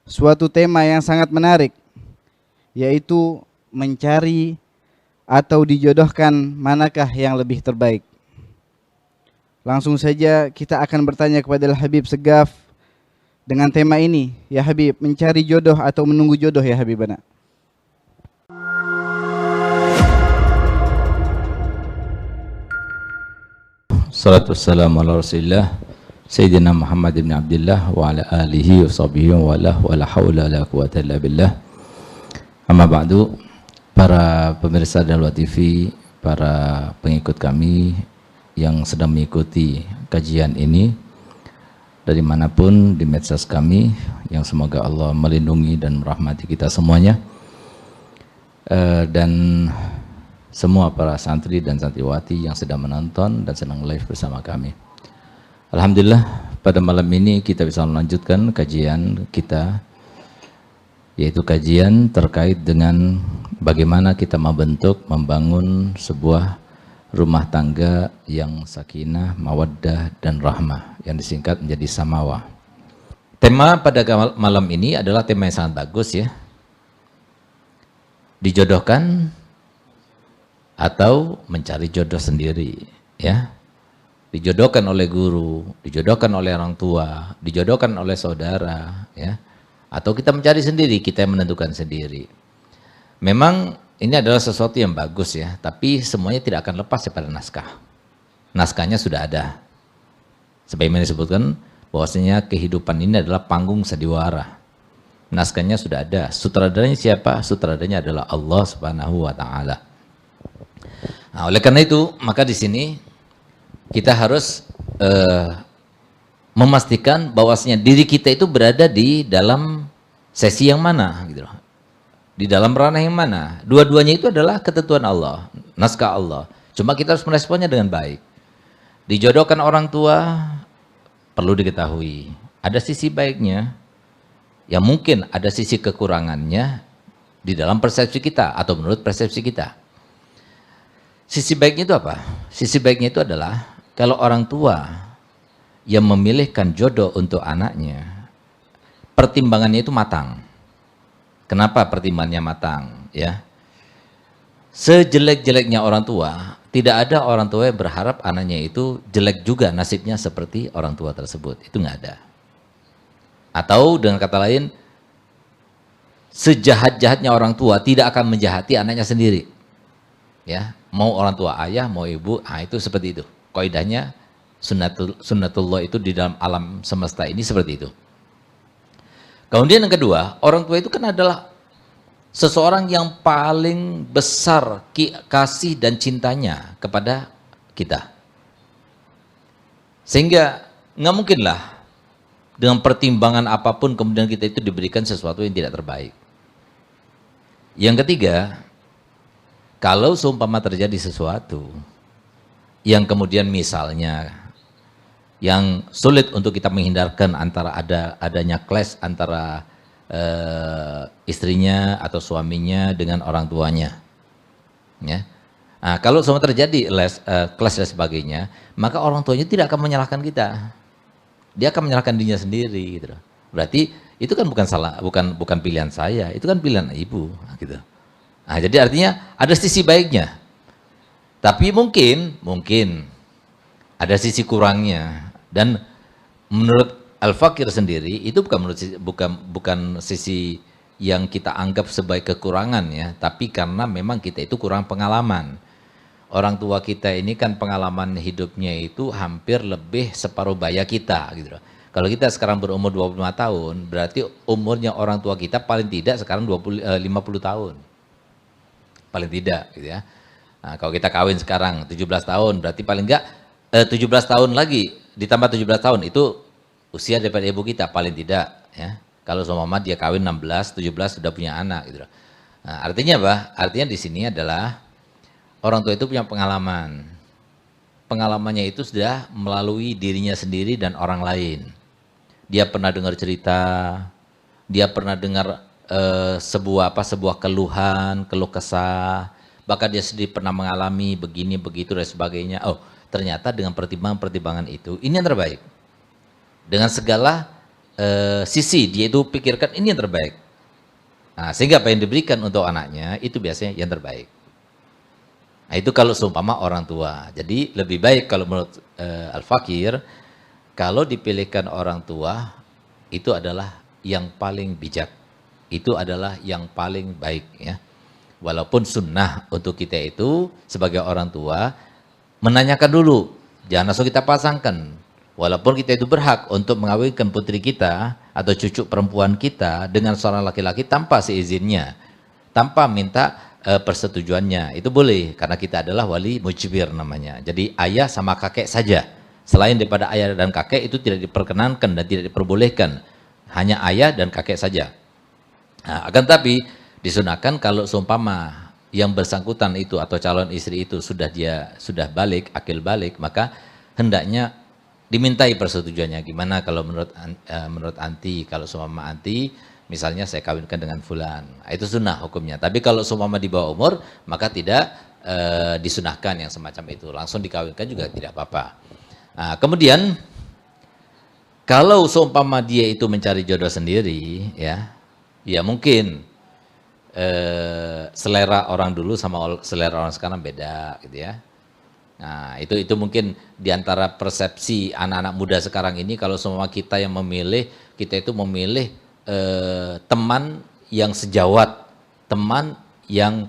suatu tema yang sangat menarik, yaitu mencari atau dijodohkan manakah yang lebih terbaik. Langsung saja kita akan bertanya kepada Habib Segaf dengan tema ini. Ya Habib, mencari jodoh atau menunggu jodoh ya Habibana? Salatu wassalamu ala rasulillah Sayyidina Muhammad ibn Abdullah wa ala alihi wa sahbihi wa la hawla wa la quwata illa billah. Amma ba'du, para pemirsa Dalwa TV, para pengikut kami yang sedang mengikuti kajian ini dari manapun di medsos kami, yang semoga Allah melindungi dan merahmati kita semuanya, dan semua para santri dan santriwati yang sedang menonton dan sedang live bersama kami. Alhamdulillah, pada malam ini kita bisa melanjutkan kajian kita, yaitu kajian terkait dengan bagaimana kita membangun sebuah rumah tangga yang sakinah, mawaddah, dan rahmah, yang disingkat menjadi Samawa. Tema pada malam ini adalah tema yang sangat bagus ya. Dijodohkan atau mencari jodoh sendiri ya. Dijodohkan oleh guru, dijodohkan oleh orang tua, dijodohkan oleh saudara ya. Atau kita mencari sendiri, kita yang menentukan sendiri. Memang ini adalah sesuatu yang bagus ya, tapi semuanya tidak akan lepas daripada naskah. Naskahnya sudah ada. Sebagaimana disebutkan bahwasanya kehidupan ini adalah panggung sandiwara. Naskahnya sudah ada. Sutradaranya siapa? Sutradaranya adalah Allah Subhanahu wa taala. Nah, oleh karena itu, maka di sini kita harus memastikan bahwasanya diri kita itu berada di dalam sesi yang mana, gitu loh. Di dalam ranah yang mana? Dua-duanya itu adalah ketentuan Allah, naskah Allah. Cuma kita harus meresponnya dengan baik. Dijodohkan orang tua perlu diketahui. Ada sisi baiknya, ya mungkin ada sisi kekurangannya di dalam persepsi kita atau menurut persepsi kita. Sisi baiknya itu apa? Sisi baiknya itu adalah kalau orang tua yang memilihkan jodoh untuk anaknya, pertimbangannya itu matang. Kenapa pertimbangannya matang? Ya, sejelek-jeleknya orang tua, tidak ada orang tua yang berharap anaknya itu jelek juga nasibnya seperti orang tua tersebut. Itu nggak ada. Atau dengan kata lain, sejahat-jahatnya orang tua tidak akan menjahati anaknya sendiri. Ya, mau orang tua ayah, mau ibu, itu seperti itu. Kaidahnya sunnatullah itu di dalam alam semesta ini seperti itu. Kemudian yang kedua, orang tua itu kan adalah seseorang yang paling besar kasih dan cintanya kepada kita. Sehingga nggak mungkinlah dengan pertimbangan apapun kemudian kita itu diberikan sesuatu yang tidak terbaik. Yang ketiga, kalau seumpama terjadi sesuatu yang kemudian misalnya yang sulit untuk kita menghindarkan antara adanya clash antara istrinya atau suaminya dengan orang tuanya, ya. Nah, kalau semua terjadi clash dan sebagainya, maka orang tuanya tidak akan menyalahkan kita, dia akan menyalahkan dirinya sendiri, gitu. Berarti itu kan bukan pilihan saya, itu kan pilihan ibu, gitu. Nah, jadi artinya ada sisi baiknya, tapi mungkin ada sisi kurangnya. Dan menurut Al-Fakir sendiri itu bukan sisi yang kita anggap sebagai kekurangan ya, tapi karena memang kita itu kurang pengalaman. Orang tua kita ini kan pengalaman hidupnya itu hampir lebih separuh baya kita, gitu loh. Kalau kita sekarang berumur 25 tahun, berarti umurnya orang tua kita paling tidak sekarang 50 tahun. Paling tidak, gitu ya. Nah, kalau kita kawin sekarang 17 tahun, berarti paling enggak 17 tahun lagi ditambah 17 tahun itu usia daripada ibu kita paling tidak ya. Kalau sama dia kawin 16, 17 sudah punya anak gitu. Nah, artinya apa? Artinya di sini adalah orang tua itu punya pengalaman. Pengalamannya itu sudah melalui dirinya sendiri dan orang lain. Dia pernah dengar cerita, dia pernah dengar sebuah keluhan, keluh kesah, bahkan dia sendiri pernah mengalami begini begitu dan sebagainya. Oh, ternyata dengan pertimbangan-pertimbangan itu, ini yang terbaik. Dengan segala sisi dia itu pikirkan ini yang terbaik. Nah, sehingga apa yang diberikan untuk anaknya itu biasanya yang terbaik. Nah, itu kalau seumpama orang tua. Jadi lebih baik kalau menurut Al-Fakir, kalau dipilihkan orang tua itu adalah yang paling bijak. Itu adalah yang paling baik ya. Walaupun sunnah untuk kita itu sebagai orang tua menanyakan dulu, jangan langsung kita pasangkan. Walaupun kita itu berhak untuk mengawinkan putri kita atau cucu perempuan kita dengan seorang laki-laki tanpa seizinnya, tanpa minta persetujuannya, itu boleh karena kita adalah wali mujbir namanya. Jadi ayah sama kakek saja. Selain daripada ayah dan kakek itu tidak diperkenankan dan tidak diperbolehkan. Hanya ayah dan kakek saja. Nah, akan tapi disunahkan kalau seumpama yang bersangkutan itu atau calon istri itu sudah balik, akil balik, maka hendaknya dimintai persetujuannya. Gimana kalau menurut anti, kalau seumpama anti misalnya saya kawinkan dengan fulan, itu sunnah hukumnya. Tapi kalau seumpama di bawah umur, maka tidak disunahkan yang semacam itu. Langsung dikawinkan juga tidak apa-apa. Nah, kemudian kalau seumpama dia itu mencari jodoh sendiri, ya mungkin selera orang dulu sama selera orang sekarang beda, gitu ya. Nah, itu mungkin diantara persepsi anak-anak muda sekarang ini, kalau semua kita yang memilih, kita itu memilih teman yang sejawat, teman yang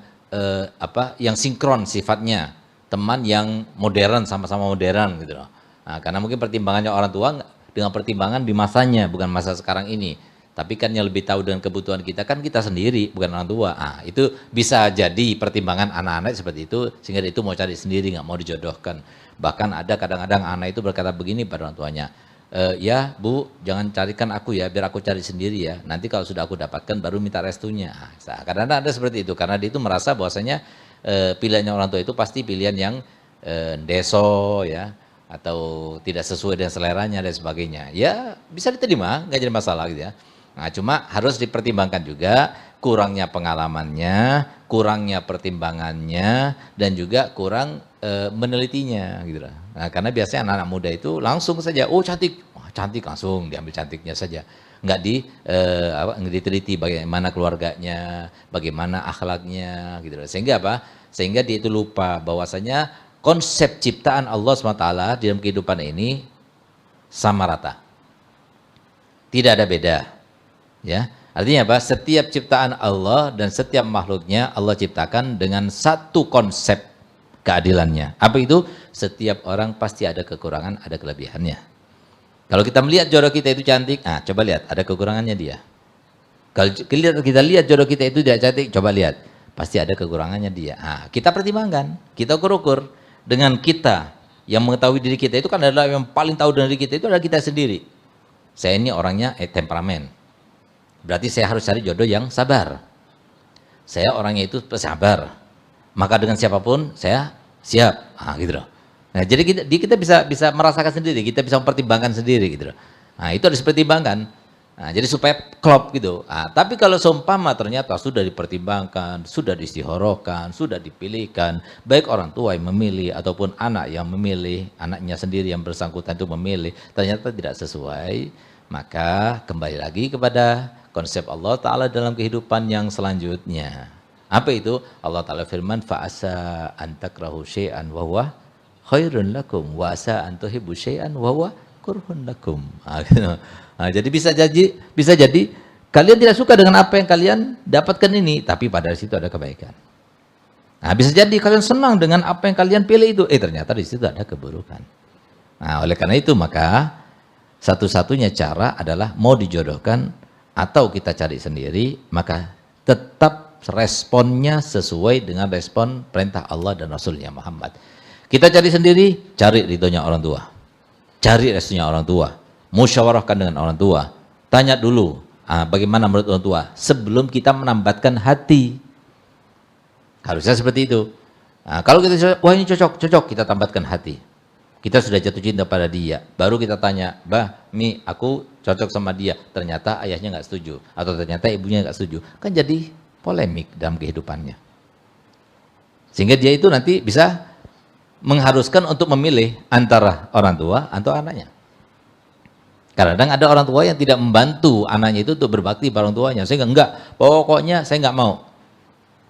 yang sinkron sifatnya, teman yang modern, sama-sama modern gitu loh. Nah, karena mungkin pertimbangannya orang tua dengan pertimbangan di masanya, bukan masa sekarang ini. Tapi kan yang lebih tahu dengan kebutuhan kita kan kita sendiri, bukan orang tua. Ah, itu bisa jadi pertimbangan anak-anak seperti itu, sehingga itu mau cari sendiri, nggak mau dijodohkan. Bahkan ada kadang-kadang anak itu berkata begini pada orang tuanya, ya Bu, jangan carikan aku ya, biar aku cari sendiri ya. Nanti kalau sudah aku dapatkan baru minta restunya. Nah, kadang-kadang ada seperti itu, karena dia itu merasa bahwasanya pilihannya orang tua itu pasti pilihan yang deso ya, atau tidak sesuai dengan seleranya dan sebagainya. Ya bisa diterima, nggak jadi masalah gitu ya. Nah, cuma harus dipertimbangkan juga kurangnya pengalamannya, kurangnya pertimbangannya, dan juga kurang menelitinya gitu lah. Nah, karena biasanya anak-anak muda itu langsung saja, oh cantik, wah, cantik langsung diambil cantiknya saja. Nggak diteliti bagaimana keluarganya, bagaimana akhlaknya gitu lah. Sehingga apa? Sehingga dia itu lupa bahwasanya konsep ciptaan Allah SWT dalam kehidupan ini sama rata. Tidak ada beda. Ya, artinya apa? Setiap ciptaan Allah dan setiap makhluknya Allah ciptakan dengan satu konsep keadilannya. Apa itu? Setiap orang pasti ada kekurangan, ada kelebihannya. Kalau kita melihat jodoh kita itu cantik, coba lihat, ada kekurangannya dia. Kalau kita lihat jodoh kita itu tidak cantik, coba lihat, pasti ada kekurangannya dia. Kita pertimbangkan, kita ukur-ukur. Dengan kita yang mengetahui diri kita itu kan adalah yang paling tahu dari kita itu adalah kita sendiri. Saya ini orangnya temperamen. Berarti saya harus cari jodoh yang sabar. Saya orangnya itu sabar. Maka dengan siapapun saya siap. Gitu loh. Nah, jadi kita bisa merasakan sendiri, kita bisa mempertimbangkan sendiri gitu loh. Nah, itu harus dipertimbangkan. Nah, jadi supaya klop gitu. Tapi kalau seumpama ternyata sudah dipertimbangkan, sudah diistihorokan, sudah dipilihkan, baik orang tua yang memilih ataupun anak yang memilih, anaknya sendiri yang bersangkutan itu memilih, ternyata tidak sesuai, maka kembali lagi kepada konsep Allah Ta'ala dalam kehidupan yang selanjutnya. Apa itu? Allah Ta'ala firman, fa'asa antakrahu syai'an wa huwa khairun lakum, wa asa antuhibu syai'an wa huwa kurhun lakum. Gitu. Jadi bisa jadi kalian tidak suka dengan apa yang kalian dapatkan ini, tapi pada situ ada kebaikan. Bisa jadi kalian senang dengan apa yang kalian pilih itu, ternyata di situ ada keburukan. Oleh karena itu maka satu-satunya cara adalah mau dijodohkan atau kita cari sendiri, maka tetap responnya sesuai dengan respon perintah Allah dan Rasulnya Muhammad. Kita cari sendiri, cari ridhonya orang tua, cari restunya orang tua, musyawarahkan dengan orang tua, tanya dulu bagaimana menurut orang tua sebelum kita menambatkan hati. Harusnya seperti itu. Kalau kita wah ini cocok, kita tambatkan hati. Kita sudah jatuh cinta pada dia, baru kita tanya, bah, Mi, aku cocok sama dia. Ternyata ayahnya nggak setuju, atau ternyata ibunya nggak setuju. Kan jadi polemik dalam kehidupannya. Sehingga dia itu nanti bisa mengharuskan untuk memilih antara orang tua atau anaknya. Kadang ada orang tua yang tidak membantu anaknya itu untuk berbakti pada orang tuanya. Saya enggak, pokoknya saya enggak mau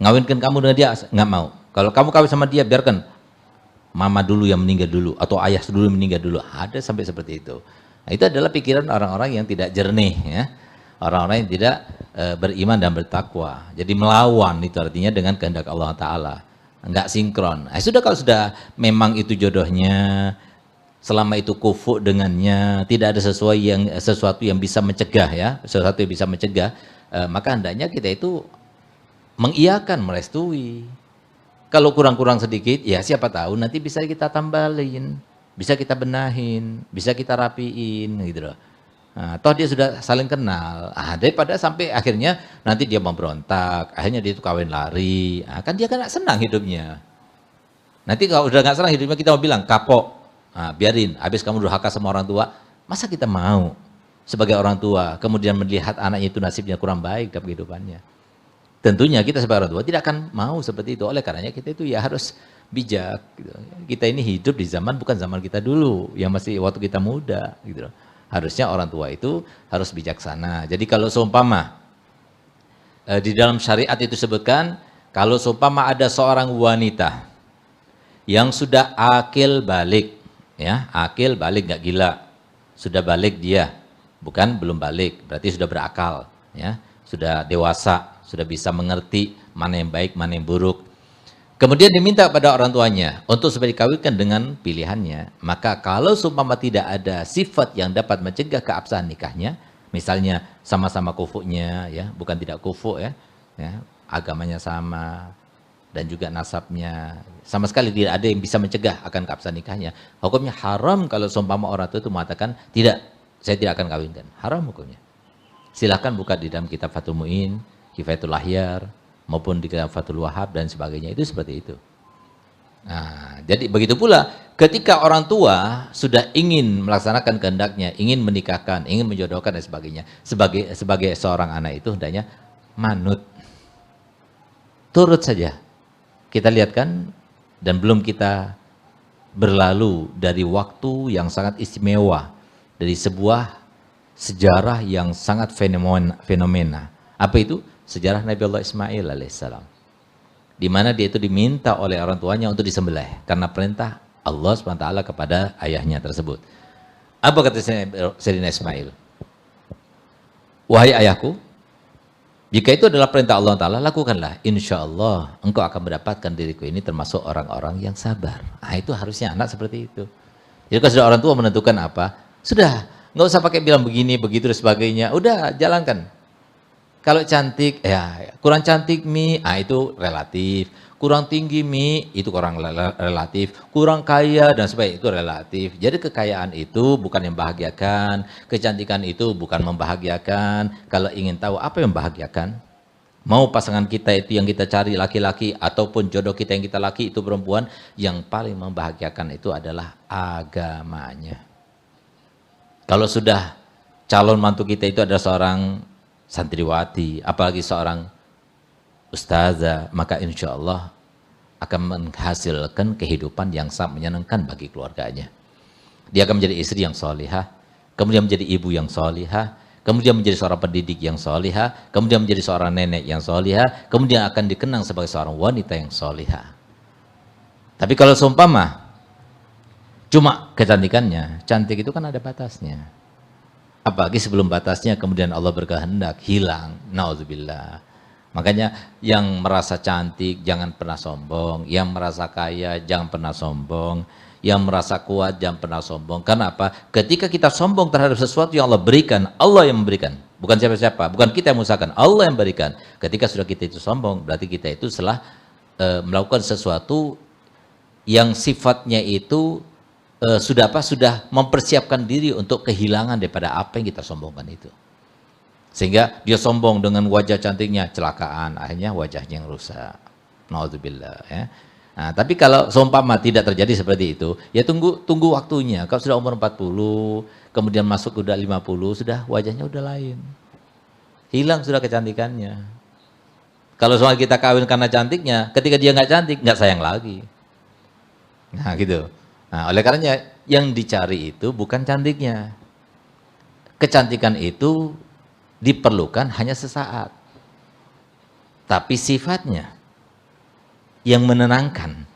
ngawinkan kamu dengan dia, enggak mau. Kalau kamu kawin sama dia, biarkan mama dulu yang meninggal dulu, atau ayah dulu yang meninggal dulu. Ada sampai seperti itu. Nah, itu adalah pikiran orang-orang yang tidak jernih, ya. Orang-orang yang tidak beriman dan bertakwa. Jadi melawan itu artinya dengan kehendak Allah Ta'ala. Enggak sinkron. Nah, sudah kalau sudah memang itu jodohnya, selama itu kufu dengannya, tidak ada sesuatu yang bisa mencegah, ya, sesuatu yang bisa mencegah, maka hendaknya kita itu mengiyakan, merestui. Kalau kurang-kurang sedikit, ya siapa tahu nanti bisa kita tambalin, bisa kita benahin, bisa kita rapiin, gitu loh. Nah, toh dia sudah saling kenal, daripada sampai akhirnya nanti dia memberontak, akhirnya dia itu kawin lari, kan dia kan gak senang hidupnya. Nanti kalau udah gak senang hidupnya kita mau bilang kapok, biarin, habis kamu durhaka sama orang tua, masa kita mau sebagai orang tua kemudian melihat anaknya itu nasibnya kurang baik dalam kehidupannya. Tentunya kita sebagai orang tua tidak akan mau seperti itu. Oleh karenanya kita itu ya harus bijak. Gitu. Kita ini hidup di zaman bukan zaman kita dulu, yang masih waktu kita muda. Gitu. Harusnya orang tua itu harus bijaksana. Jadi kalau seumpama di dalam syariat itu sebutkan, kalau seumpama ada seorang wanita yang sudah akil balik, ya akil balik nggak gila, sudah balik dia, bukan belum balik, berarti sudah berakal, ya sudah dewasa, sudah bisa mengerti mana yang baik, mana yang buruk. Kemudian diminta pada orang tuanya untuk supaya dikawinkan dengan pilihannya. Maka kalau seumpama tidak ada sifat yang dapat mencegah keabsahan nikahnya, misalnya sama-sama kufunya, ya bukan tidak kufu, ya agamanya sama dan juga nasabnya, sama sekali tidak ada yang bisa mencegah akan keabsahan nikahnya. Hukumnya haram kalau seumpama orang tua itu mengatakan tidak, saya tidak akan kawinkan. Haram hukumnya. Silahkan buka di dalam kitab Fathul Mu'in, Kifayatul Ahyar, maupun di kitab Fathul Wahab dan sebagainya, itu seperti itu. Nah, jadi begitu pula ketika orang tua sudah ingin melaksanakan kehendaknya, ingin menikahkan, ingin menjodohkan dan sebagainya, sebagai seorang anak itu hendaknya manut, turut saja. Kita lihat kan, dan belum kita berlalu dari waktu yang sangat istimewa, dari sebuah sejarah yang sangat fenomena. Apa itu? Sejarah Nabi Allah Ismail alaihissalam, di mana dia itu diminta oleh orang tuanya untuk disembelih karena perintah Allah SWT kepada ayahnya tersebut. Apa kata Sayyidina Ismail? Wahai ayahku, jika itu adalah perintah Allah Ta'ala, lakukanlah. Insya Allah engkau akan mendapatkan diriku ini termasuk orang-orang yang sabar. Nah, itu harusnya anak seperti itu. Jadi kalau sudah orang tua menentukan apa, sudah nggak usah pakai bilang begini, begitu dan sebagainya. Udah jalankan. Kalau cantik, ya kurang cantik Mi, itu relatif. Kurang tinggi Mi, itu kurang relatif. Kurang kaya dan sebagainya, itu relatif. Jadi kekayaan itu bukan yang membahagiakan, kecantikan itu bukan membahagiakan. Kalau ingin tahu apa yang membahagiakan, mau pasangan kita itu yang kita cari laki-laki, ataupun jodoh kita yang kita laki itu perempuan, yang paling membahagiakan itu adalah agamanya. Kalau sudah calon mantu kita itu adalah seorang santriwati, apalagi seorang ustazah, maka insya Allah akan menghasilkan kehidupan yang sangat menyenangkan bagi keluarganya. Dia akan menjadi istri yang solihah, kemudian menjadi ibu yang solihah, kemudian menjadi seorang pendidik yang solihah, kemudian menjadi seorang nenek yang solihah, kemudian akan dikenang sebagai seorang wanita yang solihah. Tapi kalau seumpama cuma kecantikannya, cantik itu kan ada batasnya. Apalagi sebelum batasnya kemudian Allah berkehendak hilang, naudzubillah. Makanya yang merasa cantik jangan pernah sombong, yang merasa kaya jangan pernah sombong, yang merasa kuat jangan pernah sombong. Karena apa? Ketika kita sombong terhadap sesuatu yang Allah berikan, Allah yang memberikan, bukan siapa-siapa, bukan kita yang mengusahakan, Allah yang berikan. Ketika sudah kita itu sombong, berarti kita itu telah melakukan sesuatu yang sifatnya itu sudah mempersiapkan diri untuk kehilangan daripada apa yang kita sombongkan itu. Sehingga dia sombong dengan wajah cantiknya, celakaan, akhirnya wajahnya yang rusak. Naudzubillah, ya. Nah, tapi kalau seumpama tidak terjadi seperti itu, ya tunggu waktunya. Kalau sudah umur 40, kemudian masuk udah 50, sudah wajahnya udah lain. Hilang sudah kecantikannya. Kalau soal kita kawin karena cantiknya, ketika dia nggak cantik, nggak sayang lagi. Nah, gitu. Nah, oleh karenanya yang dicari itu bukan cantiknya. Kecantikan itu diperlukan hanya sesaat. Tapi sifatnya yang menenangkan,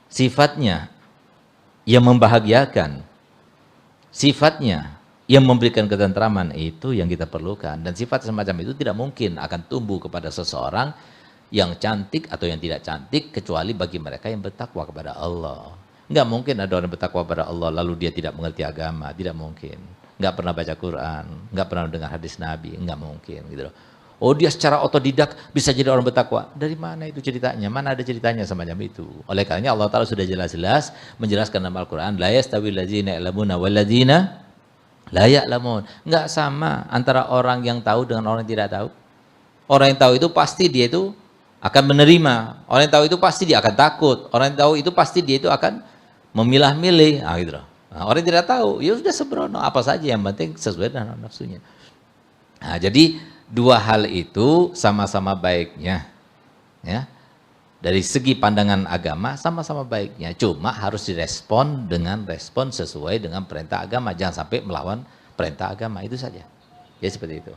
sifatnya yang membahagiakan, sifatnya yang memberikan ketentraman, itu yang kita perlukan. Dan sifat semacam itu tidak mungkin akan tumbuh kepada seseorang yang cantik atau yang tidak cantik, kecuali bagi mereka yang bertakwa kepada Allah. Enggak mungkin ada orang bertakwa kepada Allah lalu dia tidak mengerti agama, tidak mungkin. Enggak pernah baca Quran, enggak pernah dengar hadis Nabi, enggak mungkin gitu loh. Oh, dia secara otodidak bisa jadi orang bertakwa. Dari mana itu ceritanya? Mana ada ceritanya semacam itu? Oleh karenanya Allah Ta'ala sudah jelas-jelas menjelaskan dalam Al-Quran, la yastawil ladzina ya'lamuna wal ladzina la ya'lamun. Enggak sama antara orang yang tahu dengan orang yang tidak tahu. Orang yang tahu itu pasti dia itu akan menerima. Orang yang tahu itu pasti dia akan takut. Orang yang tahu itu pasti dia itu akan memilah-milih. Nah, gitu. Nah, orang yang tidak tahu, ya sudah sembrono, apa saja yang penting sesuai dengan nafsunya. Nah, jadi dua hal itu sama-sama baiknya, ya. Dari segi pandangan agama sama-sama baiknya, cuma harus direspon dengan respon sesuai dengan perintah agama, jangan sampai melawan perintah agama, itu saja. Ya seperti itu.